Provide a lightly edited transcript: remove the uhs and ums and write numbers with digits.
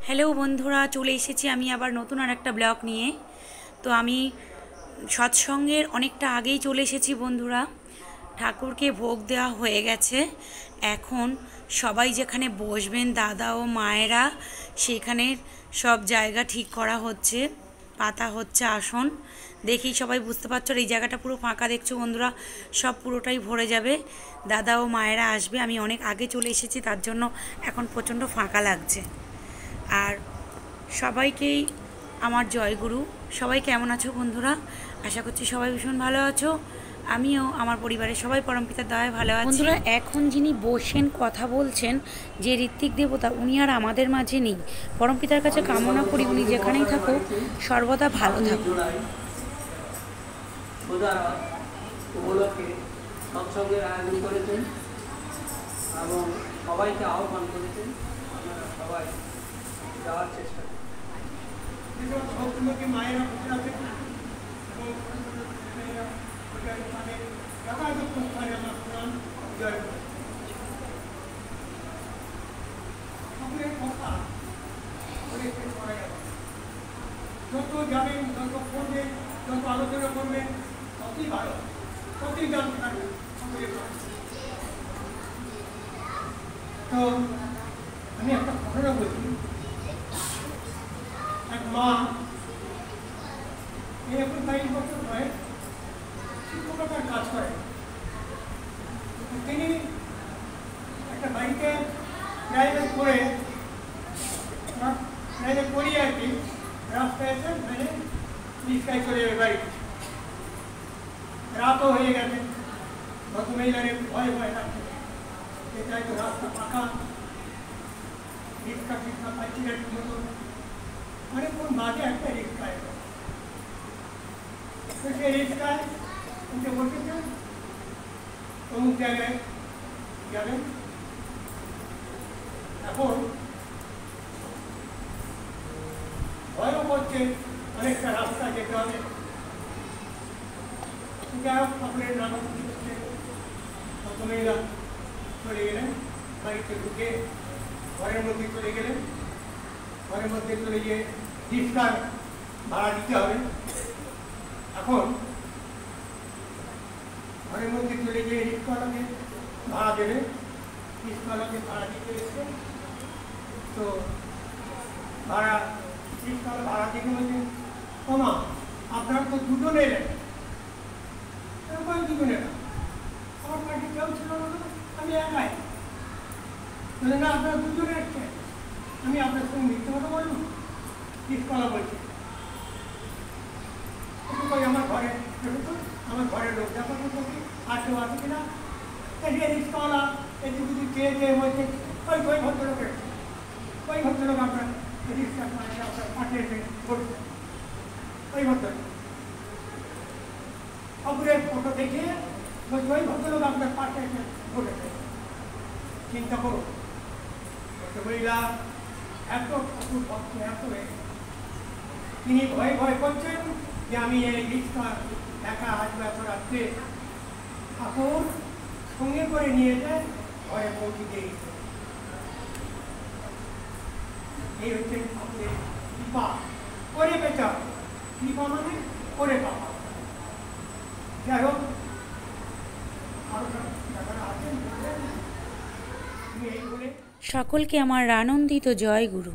Hello বন্ধুরা, চলে এসেছি আমি আবার নতুন আর একটা ব্লগ নিয়ে। তো আমি সৎসঙ্গের অনেকটা আগেই চলে এসেছি বন্ধুরা। ঠাকুরকে ভোগ দেওয়া হয়ে গেছে। এখন সবাই যেখানে বসবেন দাদা ও মায়েরা, সেখানে সব জায়গা ঠিক করা হচ্ছে, পাতা হচ্ছে আসন। দেখেই সবাই বুঝতে পারছো, এই জায়গাটা পুরো ফাঁকা দেখছো বন্ধুরা, সব পুরোটাই ভরে যাবে। দাদা ও মায়েরা আসবে, আমি অনেক আগে চলে এসেছি, তার জন্য এখন প্রচণ্ড ফাঁকা লাগছে। আর সবাইকেই আমার জয়গুরু। সবাই কেমন আছো বন্ধুরা? আশা করছি সবাই ভীষণ ভালো আছো। আমিও আমার পরিবারের সবাই পরমপিতার দয়ায় ভালো আছি বন্ধুরা। এখন যিনি বসেন কথা বলছেন, যে ঋত্বিক দেবতা, উনি আর আমাদের মাঝে নেই। পরমপিতার কাছে কামনা করি উনি যেখানেই থাকুক সর্বদা ভালো থাকুক। আয়োজন করেছেন এবং সবাইকে আহ্বান করেছেন, আপনারা সবাই যাওয়ার চেষ্টা করুন। মায়েরা বসে আছেন এবং যত যাবেন, যত পড়বেন, যত আলোচনা করবেন, ততই ভালো, ততই জানতে পারবেন। তো আমি একটা ঘটনা বলছি। এক মা, এখন 22 বছর বয়স, শিক্ষকতার কাজ করে। তিনি একটা বাড়িতে প্রাইভেট করে আর কি রাস্তায় এসে মানে রিক্সায় চলে যাবে বাড়ি। রাতও হয়ে গেছে, ভদ্রমহিলার ভয় ভয় লাগছে, এটাই তো রাস্তা ফাঁকা, রিক্সা টিক্সা পাচ্ছি না ঠিক মতো, অনেকক্ষণ বাজে একটা রিক্সায়। তো সেই রিক্সায় উঠে বসেছেন, অমুক জায়গায় যাবেন। এখন ভয়ও করছে, অনেকটা রাস্তা যেতে হবে। যাই হোক, ঠাকুরের নাম ভদ্রমহিলা চলে গেলেন, বাড়িতে ঢুকে ঘরের মধ্যে চলে গেলেন। ঘরের মধ্যে চলে গিয়ে রিক্সার ভাড়া দিতে হবে। এখন ঘরের মধ্যে চলে গিয়ে রিক্সাওয়ালাকে ভাড়া দেবে, রিক্সাওয়ালাকে ভাড়া দিতে এসছে। তো রিক্সাওয়ালা ভাড়া দিতে বলছে, ওমা আপনারা তো দুজন এলেন। দুজনে না, আমার বাড়িতে কেউ ছিল না, আমি একাই। না, আপনারা দুজনে এসছেন, আমি আপনার সঙ্গে মিথ্যে কথা বলবো? রিক্সাওয়ালা বলছে, আমার ঘরে আমার ঘরের লোক দেখা করছি, আর কেউ আছে কিনা। রিক্সাওয়ালা এদিক ওদিক চেয়ে চেয়ে বলছে, ওই ভদ্রলোক এসছে, ওই ভদ্রলোক আপনার রিক্সা আপনার পাশে এসে বলছে, ওই ভদ্রলোক ঠাকুরের ফটো দেখিয়ে বলছে, ওই ভদ্রলোক আপনার পাশে এসে বলেছে। চিন্তা করো, মহিলা এত ঠাকুর ভক্ত, এত তিনি ভয় ভয় করছেন যে আমি এই রিক্সা একা আসবো এত রাত্রে। ঠাকুর সঙ্গে করে নিয়ে যায়, ঘরে পৌঁছে দিয়ে গেছে। এই হচ্ছে ঠাকুরের কৃপা। করে বেচা কৃপা মানে করে পাওয়া। যাই হোক, আরো যারা আছেন সকলকে আমার আনন্দিত জয় গুরু।